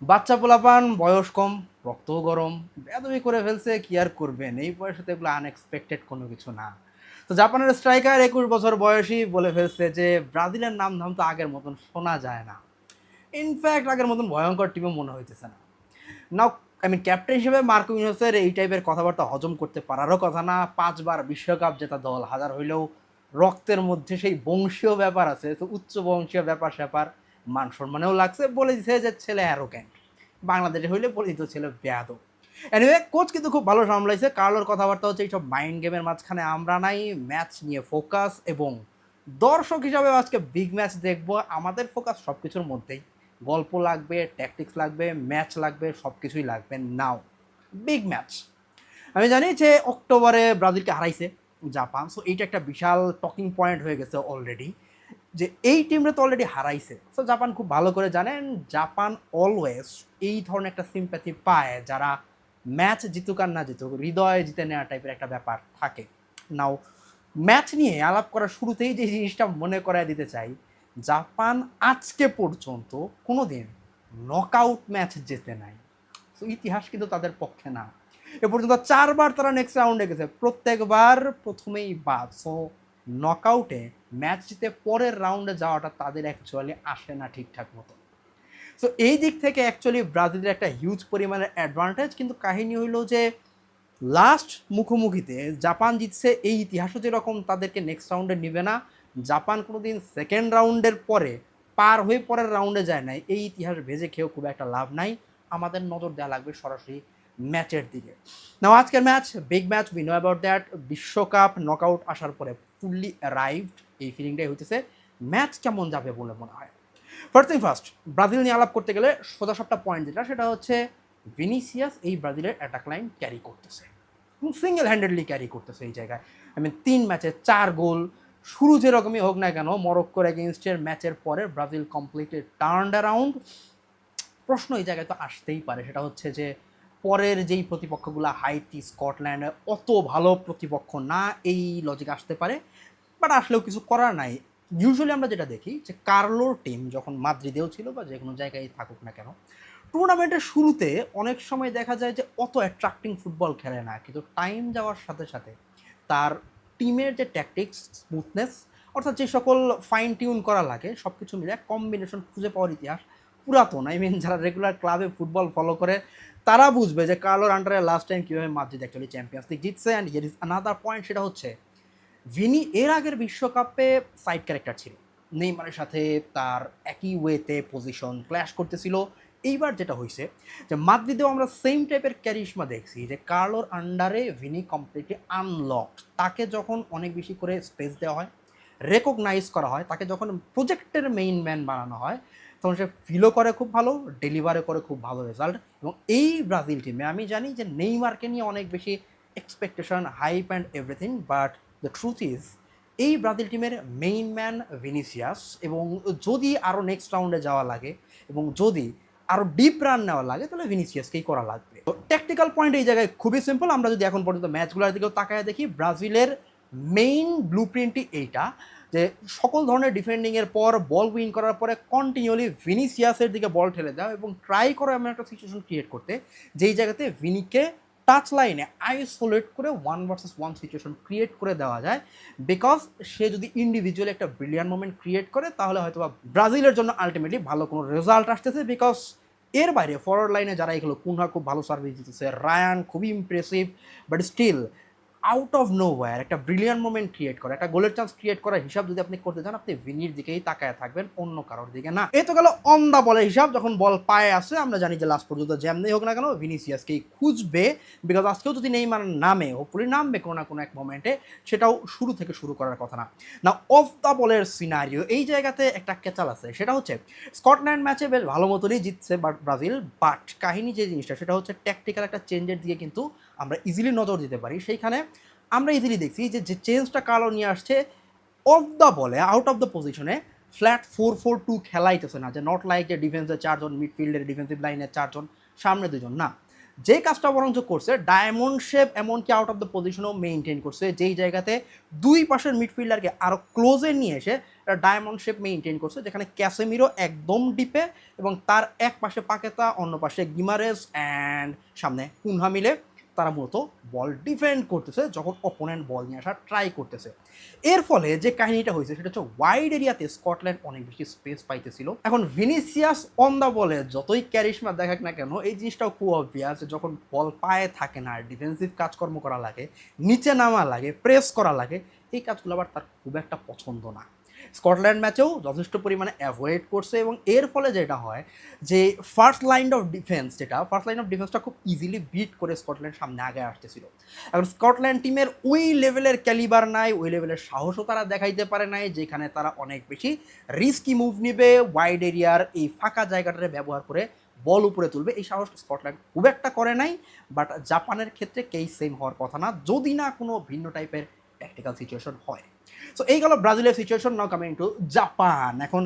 বাচ্চা পোলাপান, বয়স কম, রক্ত গরম, বেয়াদবি করে ফেলছে, কি আর করবেন? এই বয়সে তো এগুলো আনএক্সপেক্টেড কোনো কিছু না। তো জাপানের স্ট্রাইকার ২১ বছর বয়সী বলে ফেলছে যে ব্রাজিলের নাম ধাম তো আগের মতন শোনা যায় না। ইনফ্যাক্ট আগের মতন ভয়ঙ্কর টিমও মনে হইতেছে না। নাও ক্যাপ্টেন হিসেবে মার্কো এই টাইপের কথাবার্তা হজম করতে পারারও কথা না। ৫ বার বিশ্বকাপ জেতা দল, হাজার হইলেও রক্তের মধ্যে সেই বংশীয় ব্যাপার আছে, তো উচ্চ বংশীয় ব্যাপার-স্যাপার মান সম্মানেও লাগছে। বলে দিছে যে ছেলে অ্যারোগ্যান্ট। বাংলাদেশে হইলে বলে দিত ছেলে বেয়াদব। এনিওয়ে কোচ কিন্তু খুব ভালো সামলাইছে। কার্লোর কথাবার্তা হচ্ছে এইসব মাইন্ড গেমের মাঝখানে আমরা নাই, ম্যাচ নিয়ে ফোকাস, এবং দর্শক হিসাবে আজকে বিগ ম্যাচ দেখব। আমাদের ফোকাস সব কিছুর মধ্যেই। গল্প লাগবে, ট্যাকটিক্স লাগবে, ম্যাচ লাগবে, সব কিছুই লাগবে। নাও বিগ ম্যাচ। আমি জানি যে অক্টোবরে ব্রাজিলকে হারাইছে জাপান, সো এইটা একটা বিশাল টকিং পয়েন্ট হয়ে গেছে অলরেডি, যে এই টিমটা তো অলরেডি হারাইছে। সো জাপান খুব ভালো করে জানেন, জাপান অলওয়েজ এই ধরনের একটা সিম্প্যাথি পায় যারা ম্যাচ জিতুক আর না জিতুক হৃদয়ে জিতে নেওয়া টাইপের একটা ব্যাপার থাকে। নাও ম্যাচ নিয়ে আলাপ করার শুরুতেই যে জিনিসটা মনে করায় দিতে চাই, জাপান আজকে পর্যন্ত কোনোদিন নকআউট ম্যাচ জেতে নাই। সো ইতিহাস কিন্তু তাদের পক্ষে না। এ পর্যন্ত ৪ বার তারা নেক্সট রাউন্ডে গেছে, প্রত্যেকবার প্রথমেই বাদ। সো নকআউটে ম্যাচ জিতে পরের রাউন্ডে যাওয়াটা তাদের অ্যাকচুয়ালি আসে না ঠিকঠাক মতো। সো এই দিক থেকে অ্যাকচুয়ালি ব্রাজিলের একটা হিউজ পরিমাণের অ্যাডভান্টেজ। কিন্তু কাহিনী হইল যে লাস্ট মুখোমুখিতে জাপান জিতছে, এই ইতিহাসও যেরকম তাদেরকে নেক্সট রাউন্ডে নিবে না। জাপান কোনোদিন সেকেন্ড রাউন্ডের পরে পার হয়ে পরের রাউন্ডে যায় নাই, এই ইতিহাস ভেজে খেয়েও খুব একটা লাভ নাই। আমাদের নজর দেওয়া লাগবে সরাসরি ম্যাচের দিকে। নাও আজকের match big match, we know about that. বিশ্বকাপ নকআউট আসার পরে ফুললি অ্যারাইভড, এই ফিলিংটাই হইতেছে। ম্যাচ কেমন যাবে বলে মনে হয়? ফার্স্ট থিং ফার্স্ট, ব্রাজিল নিয়ে আলাপ করতে গেলে সোজা সবটা পয়েন্ট যেটা, সেটা হচ্ছে ভিনিসিয়াস এই ব্রাজিলের অ্যাটাক লাইন ক্যারি করতেছে, সিঙ্গেল হ্যান্ডেডলি ক্যারি করতেছে এই জায়গায়। ৩ ম্যাচে ৪ গোল। শুরু যেরকমই হোক না কেন, মরক্কোর এগেনস্টের ম্যাচের পরে ব্রাজিল কমপ্লিটলি টার্নড অ্যারাউন্ড। প্রশ্ন এই জায়গায় তো আসতেই পারে, সেটা হচ্ছে যে পরের যেই প্রতিপক্ষগুলো হাইতি, স্কটল্যান্ড অত ভালো প্রতিপক্ষ না, এই লজিক আসতে পারে। বাট আসলেও কিছু করার নাই। ইউজুয়ালি আমরা যেটা দেখি যে কার্লোর টিম যখন মাদ্রিদেও ছিল বা যে কোনো জায়গায় থাকুক না কেন, টুর্নামেন্টের শুরুতে অনেক সময় দেখা যায় যে অত অ্যাট্রাক্টিং ফুটবল খেলে না, কিন্তু টাইম যাওয়ার সাথে সাথে তার টিমের যে ট্যাকটিক্স, স্মুথনেস, অর্থাৎ যে সকল ফাইন টিউন করা লাগে সব কিছু মিলে কম্বিনেশন খুঁজে পাওয়ার ইতিহাস পুরাতন। যারা রেগুলার ক্লাবে ফুটবল ফলো করে তারা বুঝবে যে কার্লোর আন্ডারে লাস্ট টাইম কীভাবে মাদ্রিদ অ্যাকচুয়ালি চ্যাম্পিয়ন্স লিগ জিতছে। And here is another point, সেটা হচ্ছে ভিনি এর আগের বিশ্বকাপে সাইড ক্যারেক্টার ছিল, নেইমারের সাথে তার একই ওয়েতে পজিশন ক্ল্যাশ করতেছিল। এইবার যেটা হয়েছে যে মাদ্রিদেও আমরা সেম টাইপের ক্যারিশমা দেখছি, যে কার্লোর আন্ডারে ভিনি কমপ্লিটলি আনলকড। তাকে যখন অনেক বেশি করে স্পেস দেওয়া হয়, রেকগনাইজ করা হয়, তাকে যখন প্রজেক্টের মেইন ম্যান বানানো হয়, তখন সে ফিলও করে খুব ভালো, ডেলিভারও করে খুব ভালো রেজাল্ট। এবং এই ব্রাজিল টিমে আমি জানি যে নেইমারকে নিয়ে অনেক বেশি expectation, hype and everything, but the truth is এই ব্রাজিল টিমের মেইন ম্যান ভিনিসিয়াস। এবং যদি আরও নেক্সট রাউন্ডে যাওয়া লাগে এবং যদি আরও ডিপ রান নেওয়া লাগে, তাহলে ভিনিসিয়াসকেই করা লাগবে। তো ট্যাকটিক্যাল পয়েন্ট এই জায়গায় খুবই সিম্পল। আমরা যদি এখন পর্যন্ত ম্যাচগুলোর দিকেও তাকায় দেখি, ব্রাজিলের মেইন ব্লু প্রিন্টই এইটা, যে সকল ধরনের ডিফেন্ডিংয়ের পর বল উইন করার পরে কন্টিনিউলি ভিনিসিয়াসের দিকে বল ঠেলে দাও এবং ট্রাই করো এমন একটা সিচুয়েশন ক্রিয়েট করতে যেই জায়গাতে ভিনিকে টাচ লাইনে আইসোলেট করে 1 ভার্সেস 1 সিচুয়েশন ক্রিয়েট করে দেওয়া যায়। বিকজ সে যদি ইন্ডিভিজুয়ালি একটা ব্রিলিয়ান্ট মোমেন্ট ক্রিয়েট করে, তাহলে হয়তো বা ব্রাজিলের জন্য আলটিমেটলি ভালো কোনো রেজাল্ট আসতেছে। বিকজ এর বাইরে ফরওয়ার্ড লাইনে যারা এগুলো, কুনহা খুব ভালো সার্ভিস দিতেছে, রায়ান খুবই impressive, but still out of nowhere একটা ব্রিলিয়ান্ট মোমেন্ট ক্রিয়েট করে, একটা গোলের চান্স ক্রিয়েট করার হিসাব যদি আপনি করতে চান, আপনি ভিনির দিকেই তাকায় থাকবেন, অন্য কারোর দিকে না। এই তো গেল অন দা বলের হিসাব। যখন বল পায়ে আসে, আমরা জানি যে লাস্ট পর্যন্ত যেমনি হোক না কেন ভিনিসিয়াসকেই খুঁজবে। বিকজ আজকেও যদি নেইমার নামে, হোপফুলি নামবে কোনো না কোনো এক মোমেন্টে, সেটাও শুরু থেকে শুরু করার কথা না। না, অফ দ্য বলের সিনারিও এই জায়গাতে একটা কেচাল আছে, সেটা হচ্ছে স্কটল্যান্ড ম্যাচে বেশ ভালো মতনই জিতছে ব্রাজিল, বাট কাহিনী যে জিনিসটা, সেটা হচ্ছে ট্যাকটিক্যাল একটা চেঞ্জের দিকে কিন্তু আমরা ইজিলি নজর দিতে পারি। সেইখানে আমরা ইজিলি দেখছি যে যে চেঞ্জটা কালো নিয়ে আসছে, অফ দ্য বলে আউট অফ দ্য পজিশনে ফ্ল্যাট 4-4-2 খেলাইতেছে না, যে নট লাইক যে ডিফেন্সে 4 জন, মিডফিল্ডের ডিফেন্সিভ লাইনে 4 জন, সামনে 2 জন না। যে কাজটা বরঞ্চ করছে ডায়মন্ড শেপ, এমনকি আউট অফ দ্য পজিশনও মেনটেন করছে, যেই জায়গাতে দুই পাশের মিডফিল্ডারকে আরও ক্লোজে নিয়ে এসে একটা ডায়মন্ড শেপ মেইনটেইন করছে, যেখানে ক্যাসেমিরো একদম ডিপে এবং তার এক পাশে পাকেতা, অন্য পাশে গিমারেজ অ্যান্ড সামনে কুনহা মিলে তারা মূলত বল ডিফেন্ড করতেছে যখন অপোনেন্ট বল নিয়ে আসার ট্রাই করতেছে। এর ফলে যে কাহিনীটা হয়েছে সেটা হচ্ছে ওয়াইড এরিয়াতে স্কটল্যান্ড অনেক বেশি স্পেস পাইতেছিল। এখন ভিনিসিয়াস অন দ্য বলে যতই ক্যারিশমা দেখাক না কেন, এই জিনিসটাও খুব অবভিয়াস, যখন বল পায়ে থাকে না, ডিফেন্সিভ কাজকর্ম করা লাগে, নিচে নামা লাগে, প্রেস করা লাগে, এই কাজগুলো আবার তার খুব একটা পছন্দ না। স্কটল্যান্ড ম্যাচেও যথেষ্ট পরিমাণে অ্যাভয়েড করছে এবং এর ফলে যেটা হয় যে ফার্স্ট লাইন অফ ডিফেন্সটা খুব ইজিলি বিট করে স্কটল্যান্ড সামনে আগে আসতেছিল। এখন স্কটল্যান্ড টিমের ওই লেভেলের ক্যালিবার নাই, ওই লেভেলের সাহসও তারা দেখাইতে পারে নাই, যেখানে তারা অনেক বেশি রিস্কি মুভ নিবে, ওয়াইড এরিয়ার এই ফাঁকা জায়গাটারে ব্যবহার করে বল উপরে তুলবে, এই সাহস স্কটল্যান্ড খুব একটা করে নাই। বাট জাপানের ক্ষেত্রে কেই সেম হওয়ার কথা না, যদি না কোনো ভিন্ন টাইপের ট্যাকটিক্যাল সিচুয়েশন হয়। সো এই গেল ব্রাজিলের situation. Now coming to Japan. এখন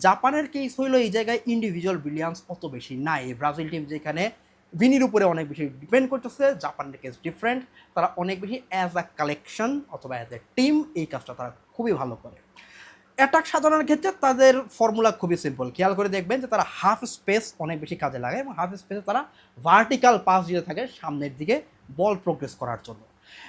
জাপানের কেস হইলো এই জায়গায় ইন্ডিভিজুয়াল ব্রিলিয়ান্স অত বেশি নাই। ব্রাজিল টিম যেখানে ভিনির উপরে অনেক বেশি ডিপেন্ড করতেছে, জাপানের কেস ডিফারেন্ট, তারা অনেক বেশি অ্যাজ আ কালেকশন অথবা অ্যাজ এ টিম এই কাজটা তারা খুবই ভালো করে। অ্যাটাক সাজানোর ক্ষেত্রে তাদের ফর্মুলা খুবই সিম্পল, খেয়াল করে দেখবেন যে তারা হাফ স্পেস অনেক বেশি কাজে লাগায় এবং হাফ স্পেসে তারা ভার্টিক্যাল পাস দিতে থাকে সামনের দিকে বল প্রোগ্রেস করার জন্য।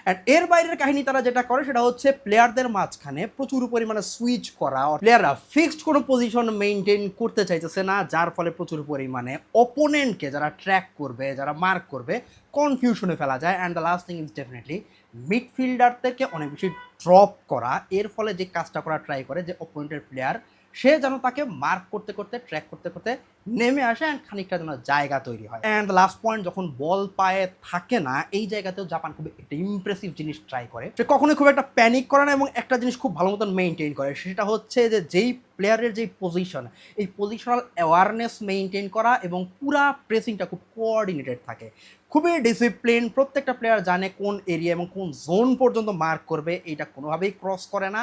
অ্যান্ড এর বাইরের কাহিনী তারা যেটা করে সেটা হচ্ছে প্লেয়ারদের মাঝখানে প্রচুর পরিমাণে সুইচ করা, প্লেয়াররা ফিক্সড কোনো পজিশন মেনটেন করতে চাইতেছে না, যার ফলে প্রচুর পরিমাণে অপোনেন্টকে যারা ট্র্যাক করবে, যারা মার্ক করবে, কনফিউশনে ফেলা যায়। And the last thing is definitely মিডফিল্ডারদেরকে অনেক বেশি ড্রপ করা। এর ফলে যে কাজটা করা ট্রাই করে যে অপোনেন্টের প্লেয়ার সে যেন তাকে মার্ক করতে করতে, ট্র্যাক করতে করতে নেমে আসে অ্যান্ড খানিকটা যেন জায়গা তৈরি হয়। অ্যান্ড লাস্ট পয়েন্ট, যখন বল পায়ে থাকে না, এই জায়গাতেও জাপান খুব একটা ইমপ্রেসিভ জিনিস ট্রাই করে। সে কখনোই খুব একটা প্যানিক করে না এবং একটা জিনিস খুব ভালো মতন মেনটেন করে, সেটা হচ্ছে যে যেই প্লেয়ারের যেই পজিশন, এই পজিশনাল অ্যাওয়ারনেস মেনটেন করা এবং পুরা প্রেসিংটা খুব কোঅর্ডিনেটেড থাকে, খুবই ডিসিপ্লিন। প্রত্যেকটা প্লেয়ার জানে কোন এরিয়া এবং কোন জোন পর্যন্ত মার্ক করবে, এইটা কোনোভাবেই ক্রস করে না।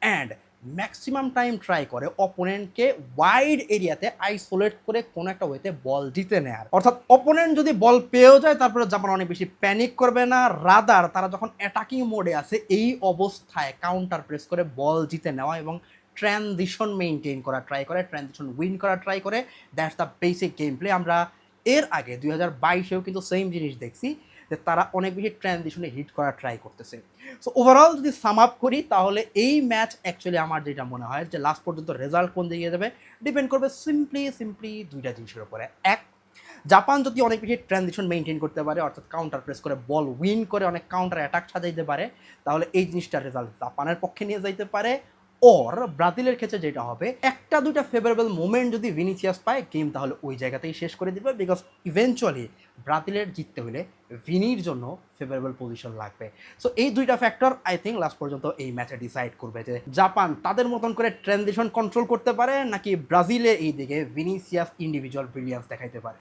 অ্যান্ড ম্যাক্সিমাম টাইম ট্রাই করে অপোনেন্টকে ওয়াইড এরিয়াতে আইসোলেট করে কোনো একটা ওয়েতে বল জিতে নেয়ার। অর্থাৎ অপোনেন্ট যদি বল পেয়েও যায় তারপরে জাপান অনেক বেশি প্যানিক করবে না, রাদার তারা যখন অ্যাটাকিং মোডে আছে এই অবস্থায় কাউন্টার প্রেস করে বল জিতে নেওয়া এবং ট্রানজিশন মেনটেন করা ট্রাই করে, ট্রানজিশন উইন করা ট্রাই করে। That's the basic game play. আমরা এর আগে 2022-এও কিন্তু সেম জিনিস দেখছি যে তারা অনেক বেশি ট্রানজিশনে হিট করা ট্রাই করতেছে। সো ওভারঅল যদি সাম আপ করি তাহলে এই ম্যাচ অ্যাকচুয়ালি আমার যেটা মনে হয় যে লাস্ট পর্যন্ত রেজাল্ট কোন দিকে যাবে ডিপেন্ড করবে সিম্পলি দুইটা জিনিসের উপরে। এক, জাপান যদি অনেক বেশি ট্রানজিশন মেনটেন করতে পারে, অর্থাৎ কাউন্টার প্রেস করে বল উইন করে অনেক কাউন্টার অ্যাটাক সাজাইতে পারে, তাহলে এই জিনিসটার রেজাল্ট জাপানের পক্ষে নিয়ে যাইতে পারে। ওর ব্রাজিলের ক্ষেত্রে যেটা হবে, একটা দুইটা ফেভারেবল মোমেন্ট যদি ভিনিসিয়াস পায়, গেম তাহলে ওই জায়গাতেই শেষ করে দিবে, বিকজ ইভেনচুয়ালি ব্রাজিলের জিততে হলে ভিনির জন্য ফেভারেবল পজিশন লাগবে। সো এই দুইটা ফ্যাক্টর আই থিঙ্ক লাস্ট পর্যন্ত এই ম্যাচে ডিসাইড করবে যে জাপান তাদের মতন করে ট্রানজিশন কন্ট্রোল করতে পারে নাকি ব্রাজিলের এই দিকে ভিনিসিয়াস ইন্ডিভিজুয়াল ব্রিলিয়ান্স দেখাইতে পারে।